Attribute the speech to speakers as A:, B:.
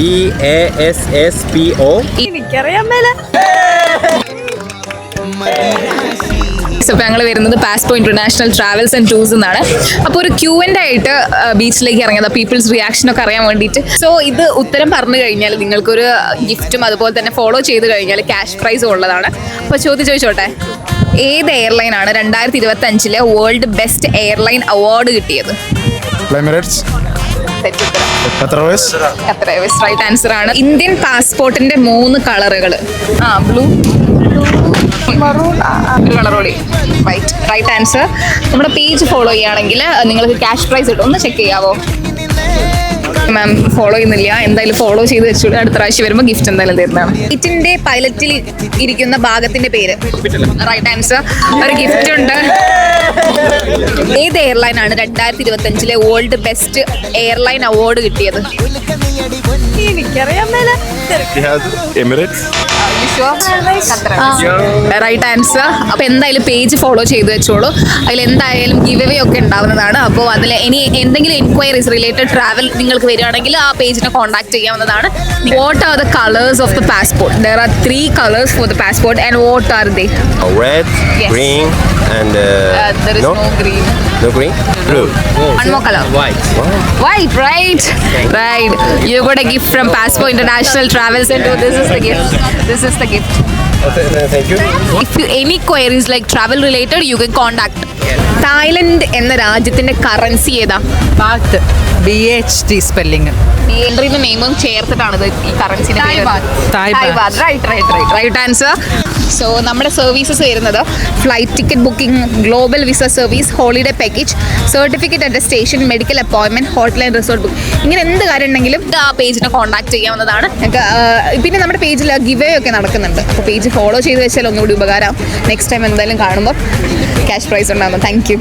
A: BASSPO.
B: എനിക്കറിയാൻ മേല.
C: അപ്പോൾ ഞങ്ങൾ വരുന്നത് പാസ്പോ ഇന്റർനാഷണൽ ട്രാവൽസ് ആൻഡ് ടൂർസ് എന്നാണ്. അപ്പോൾ ഒരു Q&A ആയിട്ട് ബീച്ചിലേക്ക് ഇറങ്ങിയത് പീപ്പിൾസ് റിയാക്ഷൻ ഒക്കെ അറിയാൻ വേണ്ടിയിട്ട്. സോ ഇത് ഉത്തരം പറഞ്ഞു കഴിഞ്ഞാൽ നിങ്ങൾക്കൊരു ഗിഫ്റ്റും അതുപോലെ തന്നെ ഫോളോ ചെയ്ത് കഴിഞ്ഞാൽ ക്യാഷ് പ്രൈസും ഉള്ളതാണ്. അപ്പോൾ ചോദിച്ചോട്ടെ, ഏത് എയർലൈനാണ് 2025 വേൾഡ് ബെസ്റ്റ് എയർലൈൻ അവാർഡ് കിട്ടിയത്?
D: Emirates. Qatar Airways.
C: Qatar Airways right answer ആണ്. ഇന്ത്യൻ പാസ്പോർട്ടിന്റെ 3 കളറുകൾ. ബ്ലൂ, ഒരു കളർ കൂടി വൈറ്റ്. Right answer. നമ്മുടെ പേജ് ഫോളോ ചെയ്യുകയാണെങ്കിൽ നിങ്ങൾക്ക് ക്യാഷ് പ്രൈസ് കിട്ടും. ഒന്ന് ചെക്ക് ചെയ്യാവോ? മാം ഫോളോ ചെയ്യുന്നില്ല. എന്തായാലും ഫോളോ ചെയ്ത് വെച്ചോളൂ. അടുത്ത പ്രാവശ്യം വരുമ്പോൾ ഗിഫ്റ്റ് എന്തായാലും തരുന്നതാണ്. ഫ്ലൈറ്റിന്റെ പൈലറ്റിൽ ഇരിക്കുന്ന ഭാഗത്തിന്റെ പേര്. Right answer. ഒരു ഗിഫ്റ്റ് ഉണ്ട്. ഏത് എയർലൈൻ ആണ് 2025 വേൾഡ് ബെസ്റ്റ് എയർലൈൻ അവാർഡ് കിട്ടിയത്?
B: എനിക്കറിയാൻ മേല.
D: Emirates.
C: Right answer. അപ്പോൾ എന്തായാലും പേജ് ഫോളോ ചെയ്ത് വെച്ചോളൂ. അതിൽ എന്തായാലും ഗിവ് അവേ ഒക്കെ ഉണ്ടാവുന്നതാണ്. അപ്പോൾ അതിൽ ഇനി എന്തെങ്കിലും എൻക്വയറീസ് റിലേറ്റഡ് ട്രാവൽ നിങ്ങൾക്ക് വരികയാണെങ്കിൽ ആ പേജിനെ കോൺടാക്ട് ചെയ്യാവുന്നതാണ്. What are the colours of the passport? There are 3 colors for the passport and what are they?
A: Red,
C: Yes.
A: green, and
C: There is no green.
A: no green. Blue.
C: One more color.
A: White.
C: White, right? Right. You got a gift from Passport International Travels and Tours. This is the gift. This is the gift.
A: Thank you.
C: If you any queries like travel related, you can contact. Thailand എന്ന രാജ്യത്തിന്റെ currency ഏതാ?
B: Baht. BHT spelling.
C: ഈ എൻട്രിന്റെ നെയിമും ചേർത്തിട്ടാണ് ഇത് ഈ കറൻസിന്റെ പേര്.
B: തായ്വാദ്.
C: Right answer. സോ നമ്മുടെ സർവീസസ് വരുന്നത് flight ticket booking, global visa service, holiday package, certificate attestation, medical അപ്പോയിൻമെന്റ്, ഹോട്ടൽ ആൻഡ് റിസോർട്ട് ബുക്ക്. ഇങ്ങനെ എന്ത് കാര്യം ഉണ്ടെങ്കിലും ആ പേജിനെ കോൺടാക്ട് ചെയ്യാവുന്നതാണ്. പിന്നെ നമ്മുടെ പേജിൽ ഗിവ് അവേ ഒക്കെ നടക്കുന്നുണ്ട്. അപ്പോൾ പേജ് ഫോളോ ചെയ്ത് വെച്ചാൽ ഒന്നുകൂടി ഉപകാരം. നെക്സ്റ്റ് ടൈം എന്തായാലും കാണുമ്പോൾ ക്യാഷ് പ്രൈസ് ഉണ്ടാകും. Thank you.